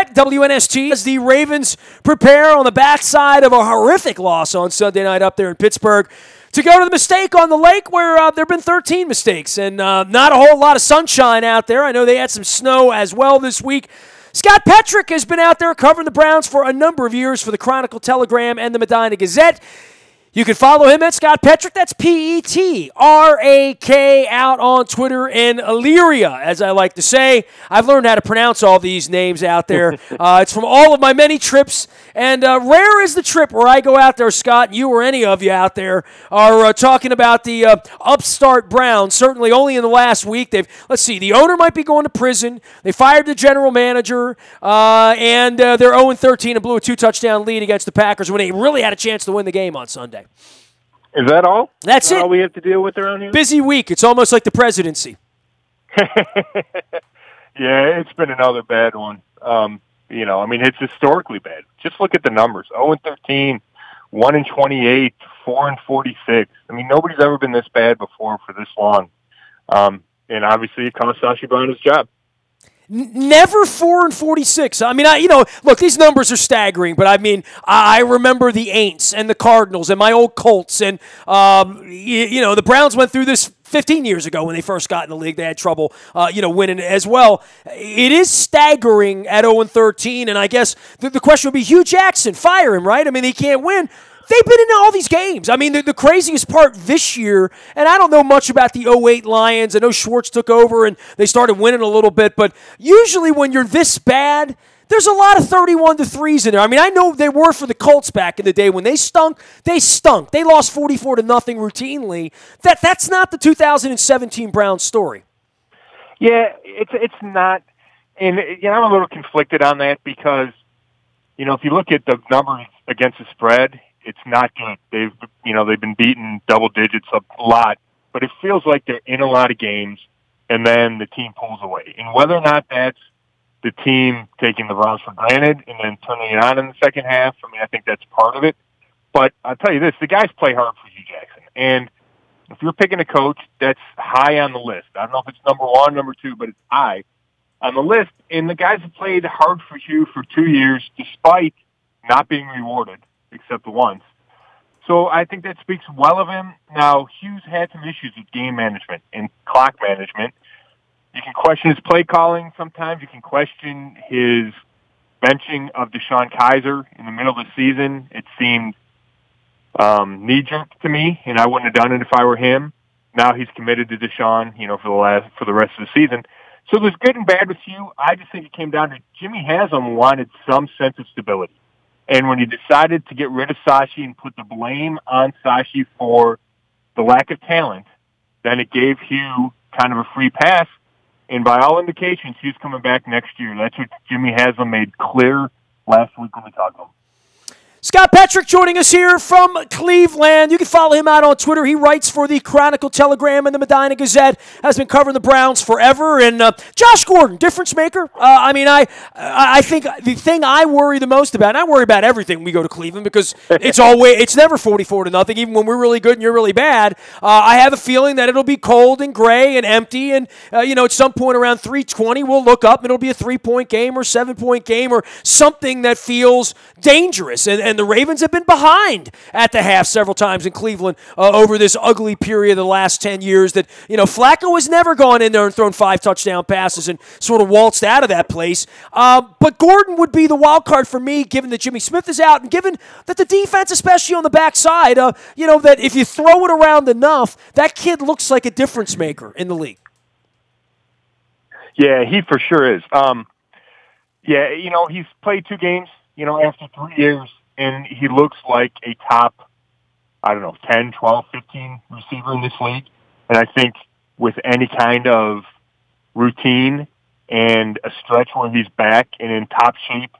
Gazette, WNST, as the Ravens prepare on the backside of a horrific loss on Sunday night up there in Pittsburgh to go to the mistake on the lake where there have been 13 mistakes and not a whole lot of sunshine out there. I know they had some snow as well this week. Scott Petrick has been out there covering the Browns for a number of years for the Chronicle Telegram and the Medina Gazette. You can follow him at Scott Petrick. That's Petrak out on Twitter in Illyria, as I like to say. I've learned how to pronounce all these names out there. It's from all of my many trips. And rare is the trip where I go out there, Scott, and you or any of you out there are talking about the upstart Browns. Certainly only in the last week. Let's see, the owner might be going to prison. They fired the general manager, and they're 0-13 and blew a 2-touchdown lead against the Packers when they really had a chance to win the game on Sunday. Is that all? That's it. All we have to deal with around here? Busy week. It's almost like the presidency. Yeah, it's been another bad one. It's historically bad. Just look at the numbers. 0-13, 1-28, 4-46. I mean, nobody's ever been this bad before for this long. And obviously it cost Sashi Brown his job. Never 4-46. I mean, look, these numbers are staggering, but I mean, I remember the Aints and the Cardinals and my old Colts, and the Browns went through this 15 years ago when they first got in the league. They had trouble, winning as well. It is staggering at 0-13, and I guess the question would be Hugh Jackson, fire him, right? I mean, he can't win. They've been in all these games. I mean, the craziest part this year, and I don't know much about the 08 Lions. I know Schwartz took over and they started winning a little bit, but usually when you're this bad, there's a lot of 31-3s in there. I mean, I know they were for the Colts back in the day. When they stunk, they stunk. They lost 44-0 routinely. That's not the 2017 Browns story. Yeah, it's not. And I'm a little conflicted on that because, if you look at the numbers against the spread, it's not good. They've been beaten double digits a lot, but it feels like they're in a lot of games, and then the team pulls away. And whether or not that's the team taking the Browns for granted and then turning it on in the second half, I think that's part of it. But I'll tell you this, the guys play hard for Hugh Jackson. And if you're picking a coach, that's high on the list. I don't know if it's number one, number two, but it's high on the list. And the guys have played hard for Hugh for 2 years despite not being rewarded, except once. So I think that speaks well of him. Now, Hugh's had some issues with game management and clock management. You can question his play calling sometimes. You can question his benching of Deshaun Kaiser in the middle of the season. It seemed knee-jerk to me, and I wouldn't have done it if I were him. Now he's committed to Deshaun, for the rest of the season. So there's good and bad with Hugh. I just think it came down to Jimmy Haslam wanted some sense of stability. And when he decided to get rid of Sashi and put the blame on Sashi for the lack of talent, then it gave Hugh kind of a free pass. And by all indications, Hugh's coming back next year. That's what Jimmy Haslam made clear last week when we talked to him. Scott Petrick joining us here from Cleveland. You can follow him out on Twitter. He writes for the Chronicle Telegram and the Medina Gazette, has been covering the Browns forever. And Josh Gordon, difference maker. I think the thing I worry the most about, and I worry about everything when we go to Cleveland because it's never 44-0, even when we're really good and you're really bad. I have a feeling that it'll be cold and gray and empty. And, at some point around 3:20, we'll look up and it'll be a 3-point game or 7-point game or something that feels dangerous. And the Ravens have been behind at the half several times in Cleveland over this ugly period of the last 10 years that, Flacco has never gone in there and thrown 5 touchdown passes and sort of waltzed out of that place. But Gordon would be the wild card for me, given that Jimmy Smith is out and given that the defense, especially on the backside, that if you throw it around enough, that kid looks like a difference maker in the league. Yeah, he for sure is. He's played 2 games, after 3 years. And he looks like a top, 10, 12, 15 receiver in this league. And I think with any kind of routine and a stretch where he's back and in top shape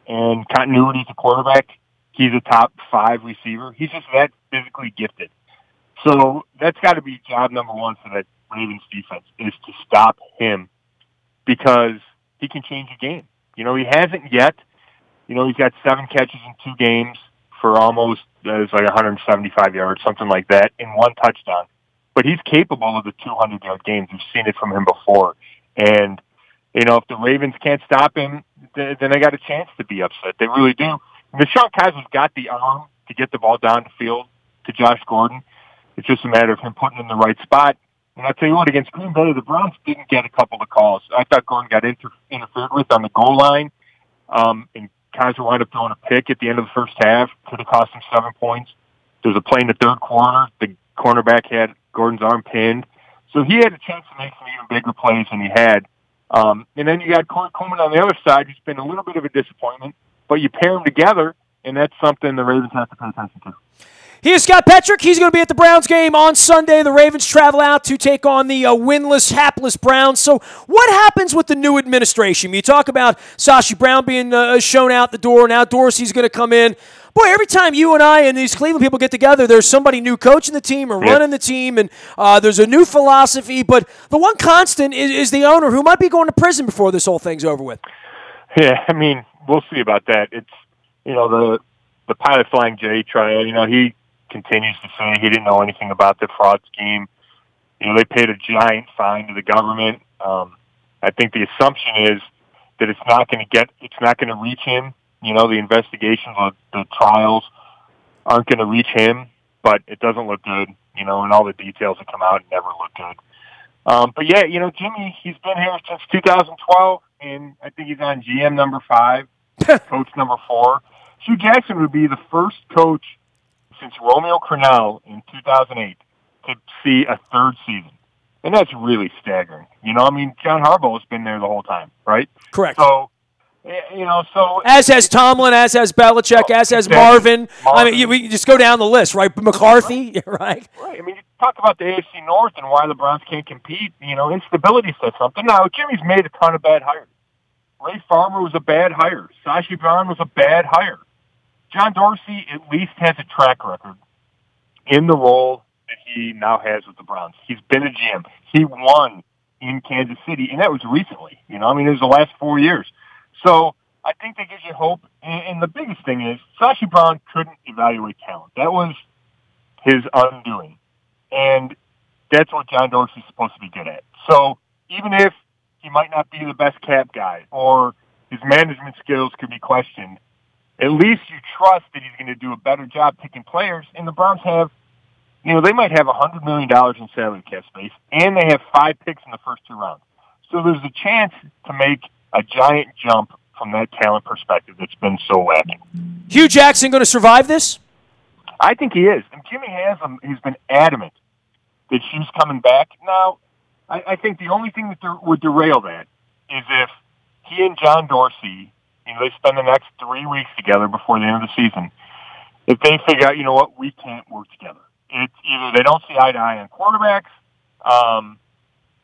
and continuity as a quarterback, he's a top 5 receiver. He's just that physically gifted. So that's got to be job number one for that Ravens defense, is to stop him because he can change a game. He hasn't yet. He's got 7 catches in 2 games for almost, it's like 175 yards, something like that, in 1 touchdown. But he's capable of the 200-yard games. We've seen it from him before. And, if the Ravens can't stop him, then they got a chance to be upset. They really do. Deshaun Kaiser's got the arm to get the ball down the field to Josh Gordon. It's just a matter of him putting it in the right spot. And I'll tell you what, against Green Bay, the Browns didn't get a couple of calls. I thought Gordon got interfered with on the goal line, and Kaiser wound up throwing a pick at the end of the first half. Could have cost him 7 points. There was a play in the third quarter. The cornerback had Gordon's arm pinned. So he had a chance to make some even bigger plays than he had. And then you got Corey Coleman on the other side, who's been a little bit of a disappointment. But you pair them together, and that's something the Ravens have to pay attention to. He is Scott Petrick. He's going to be at the Browns game on Sunday. The Ravens travel out to take on the winless, hapless Browns. So what happens with the new administration? You talk about Sashi Brown being shown out the door. Now Dorsey's going to come in. Boy, every time you and I and these Cleveland people get together, there's somebody new coaching the team or running the team, and there's a new philosophy. But the one constant is the owner, who might be going to prison before this whole thing's over with. Yeah, I mean, we'll see about that. It's, the pilot flying J trial, he continues to say he didn't know anything about the fraud scheme. They paid a giant fine to the government. I think the assumption is that it's not going to reach him. The investigations, the trials aren't going to reach him, but it doesn't look good, and all the details that come out never look good. But yeah, Jimmy, he's been here since 2012, and I think he's on GM number 5, coach number 4. Hugh Jackson would be the first coach since Romeo Crennel in 2008 to see a third season. And that's really staggering. John Harbaugh has been there the whole time, right? Correct. So, as has Tomlin, as has Belichick, as has Marvin. I mean, we just go down the list, right? McCarthy, right? Right. I mean, you talk about the AFC North and why the Browns can't compete. Instability says something. Now, Jimmy's made a ton of bad hires. Ray Farmer was a bad hire. Sashi Brown was a bad hire. John Dorsey at least has a track record in the role that he now has with the Browns. He's been a GM. He won in Kansas City, and that was recently. It was the last 4 years. So I think that gives you hope. And the biggest thing is Sashi Brown couldn't evaluate talent. That was his undoing. And that's what John Dorsey's supposed to be good at. So even if he might not be the best cap guy or his management skills could be questioned, at least you trust that he's going to do a better job picking players. And the Browns have, they might have $100 million in salary cap space, and they have 5 picks in the first 2 rounds. So there's a chance to make a giant jump from that talent perspective that's been so lacking. Hugh Jackson going to survive this? I think he is. And Jimmy he's been adamant that Hugh's coming back. Now, I think the only thing that would derail that is if he and John Dorsey, they spend the next 3 weeks together before the end of the season. If they figure out, we can't work together. It's either they don't see eye to eye on quarterbacks,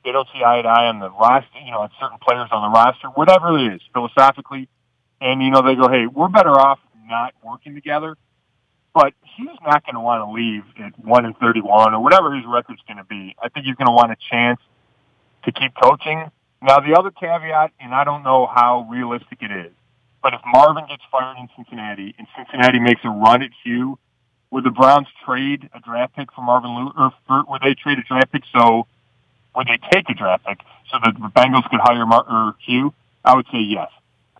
they don't see eye to eye on the roster, on certain players on the roster, whatever it is, philosophically, and, they go, hey, we're better off not working together. But he's not going to want to leave at 1-31 or whatever his record's going to be. I think he's going to want a chance to keep coaching. Now, the other caveat, and I don't know how realistic it is, but if Marvin gets fired in Cincinnati and Cincinnati makes a run at Hugh, would the Browns trade a draft pick for Marvin Lewis, or would they trade a draft pick would they take a draft pick so that the Bengals could hire Hugh? I would say yes.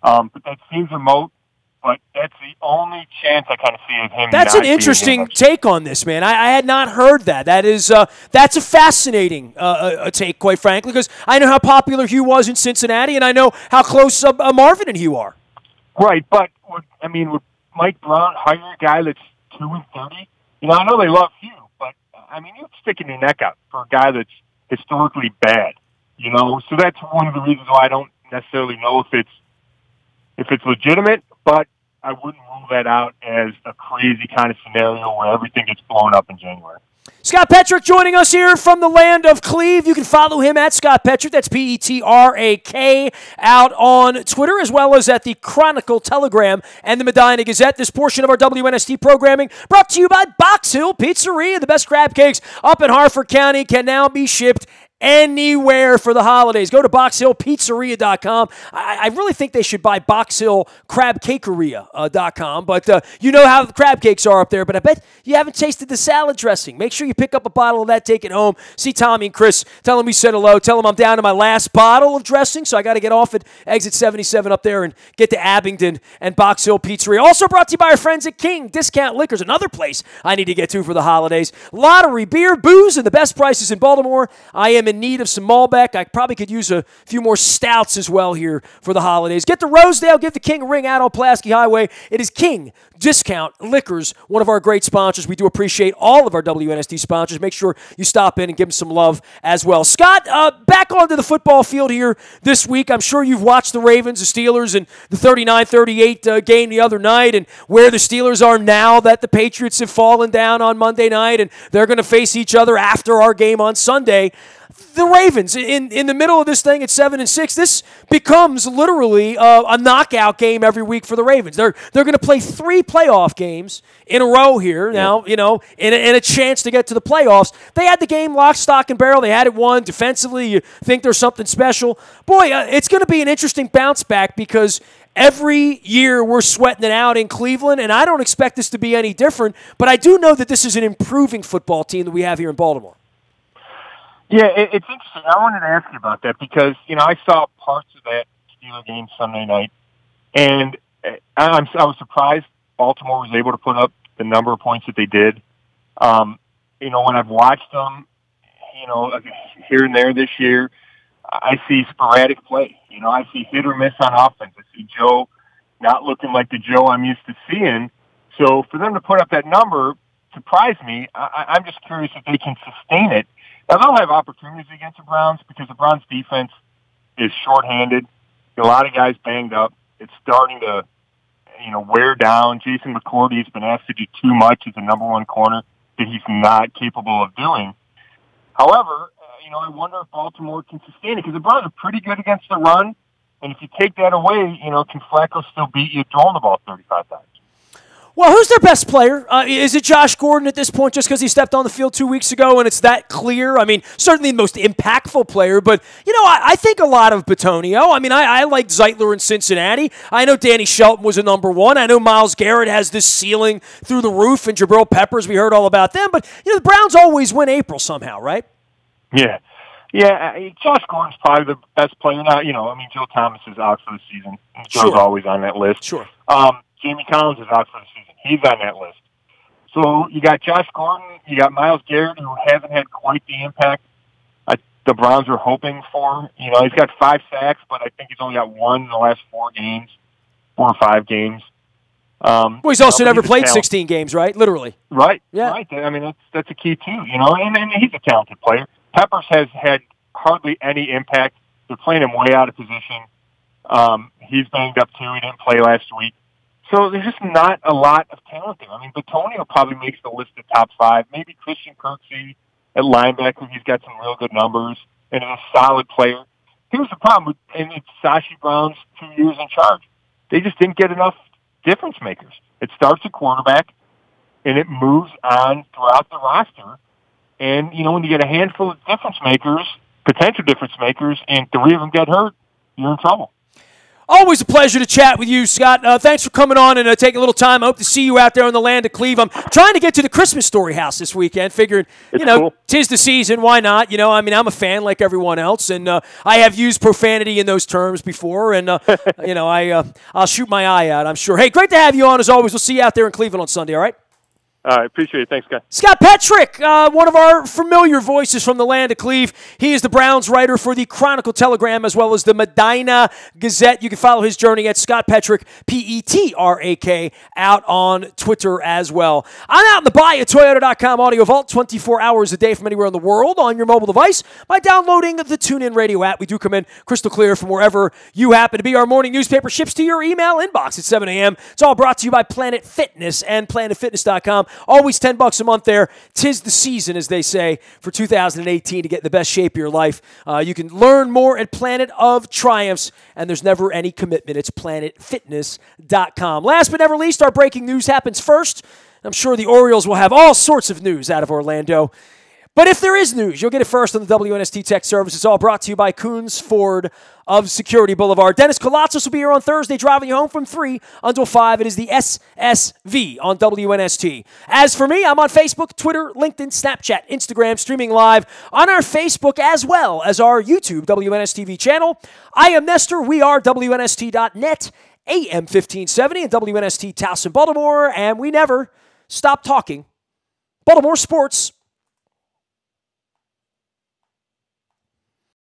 But that seems remote, but that's the only chance I kind of see of him. That's an interesting take on this, man. I had not heard that. That's a fascinating a take, quite frankly, because I know how popular Hugh was in Cincinnati, and I know how close Marvin and Hugh are. Right, but would Mike Brown hire a guy that's 2-30? I know they love Hugh, but you're sticking your neck out for a guy that's historically bad. So that's one of the reasons why I don't necessarily know if it's legitimate, but I wouldn't rule that out as a crazy kind of scenario where everything gets blown up in January. Scott Petrick joining us here from the land of Cleve. You can follow him at Scott Petrick. That's Petrak out on Twitter, as well as at the Chronicle Telegram and the Medina Gazette. This portion of our WNST programming brought to you by Box Hill Pizzeria. The best crab cakes up in Harford County can now be shipped anywhere for the holidays. Go to BoxHillPizzeria.com. I really think they should buy BoxHillCrabCakeria.com, but you know how the crab cakes are up there, but I bet you haven't tasted the salad dressing. Make sure you pick up a bottle of that, take it home, see Tommy and Chris, tell them we said hello, tell them I'm down to my last bottle of dressing, so I got to get off at exit 77 up there and get to Abingdon and Box Hill Pizzeria. Also brought to you by our friends at King Discount Liquors, another place I need to get to for the holidays. Lottery, beer, booze, and the best prices in Baltimore. I am in need of some Malbec. I probably could use a few more stouts as well here for the holidays. Get to Rosedale, give the King a ring out on Pulaski Highway. It is King Discount Liquors, one of our great sponsors. We do appreciate all of our WNST sponsors. Make sure you stop in and give them some love as well. Scott, back onto the football field here this week. I'm sure you've watched the Ravens, the Steelers, and the 39-38 game the other night, and where the Steelers are now that the Patriots have fallen down on Monday night, and they're going to face each other after our game on Sunday. The Ravens, in the middle of this thing at 7-6, this becomes literally a knockout game every week for the Ravens. They're going to play 3 playoff games in a row here now, in a chance to get to the playoffs. They had the game locked, stock, and barrel. They had it won. Defensively, you think there's something special. Boy, it's going to be an interesting bounce back because every year we're sweating it out in Cleveland, and I don't expect this to be any different, but I do know that this is an improving football team that we have here in Baltimore. Yeah, it's interesting. I wanted to ask you about that because, I saw parts of that Steelers game Sunday night, and I was surprised Baltimore was able to put up the number of points that they did. When I've watched them, here and there this year, I see sporadic play. I see hit or miss on offense. I see Joe not looking like the Joe I'm used to seeing. So for them to put up that number surprised me. I'm just curious if they can sustain it. Now, they'll have opportunities against the Browns because the Browns' defense is shorthanded. A lot of guys banged up. It's starting to, wear down. Jason McCourty's been asked to do too much as the number 1 corner that he's not capable of doing. However, I wonder if Baltimore can sustain it because the Browns are pretty good against the run. And if you take that away, can Flacco still beat you throwing the ball 35 times? Well, who's their best player? Is it Josh Gordon at this point just because he stepped on the field 2 weeks ago and it's that clear? I mean, certainly the most impactful player, but, I think a lot of Bitonio. I mean, I like Zeitler in Cincinnati. I know Danny Shelton was a number 1. I know Myles Garrett has this ceiling through the roof, and Jabril Peppers, we heard all about them. But, the Browns always win April somehow, right? Yeah. Yeah, Josh Gordon's probably the best player now. Joe Thomas is out for the season. Joe's always on that list. Sure. Jamie Collins is out for the season. He's on that list. So you got Josh Gordon, you got Myles Garrett, who hasn't had quite the impact the Browns were hoping for. He's got 5 sacks, but I think he's only got 1 in the last 4 or 5 games. Well, he's also never played 16 games, right? Literally. Right. Yeah. Right. I mean, that's a key too. And he's a talented player. Peppers has had hardly any impact. They're playing him way out of position. He's banged up too. He didn't play last week. So there's just not a lot of talent there. I mean, Bitonio probably makes the list of top 5. Maybe Christian Kirksey at linebacker. He's got some real good numbers and is a solid player. Here's the problem, and it's Sashi Brown's 2 years in charge. They just didn't get enough difference makers. It starts at quarterback, and it moves on throughout the roster. And, when you get a handful of difference makers, potential difference makers, and 3 of them get hurt, you're in trouble. Always a pleasure to chat with you, Scott. Thanks for coming on and taking a little time. I hope to see you out there in the land of Cleveland. I'm trying to get to the Christmas Story House this weekend. Figured, cool. 'Tis the season. Why not? I'm a fan like everyone else, and I have used profanity in those terms before, and, I'll shoot my eye out, I'm sure. Hey, great to have you on, as always. We'll see you out there in Cleveland on Sunday, all right? All right, appreciate it. Thanks, guys. Scott Petrick, one of our familiar voices from the land of Cleve. He is the Browns writer for the Chronicle Telegram as well as the Medina Gazette. You can follow his journey at Scott Petrick, Petrak, out on Twitter as well. I'm out in the bay at Toyota.com Audio Vault 24 hours a day from anywhere in the world on your mobile device by downloading the TuneIn Radio app. We do come in crystal clear from wherever you happen to be. Our morning newspaper ships to your email inbox at 7 a.m. It's all brought to you by Planet Fitness and PlanetFitness.com. Always $10 a month there. 'Tis the season, as they say, for 2018 to get in the best shape of your life. You can learn more at Planet of Triumphs, and there's never any commitment. It's PlanetFitness.com. Last but never least, our breaking news happens first. I'm sure the Orioles will have all sorts of news out of Orlando. But if there is news, you'll get it first on the WNST Tech Service. It's all brought to you by Coons Ford of Security Boulevard. Dennis Kolatzis will be here on Thursday, driving you home from 3 until 5. It is the SSV on WNST. As for me, I'm on Facebook, Twitter, LinkedIn, Snapchat, Instagram, streaming live on our Facebook as well as our YouTube WNSTV channel. I am Nestor. We are WNST.net, AM 1570 and WNST Towson, Baltimore, and we never stop talking Baltimore sports.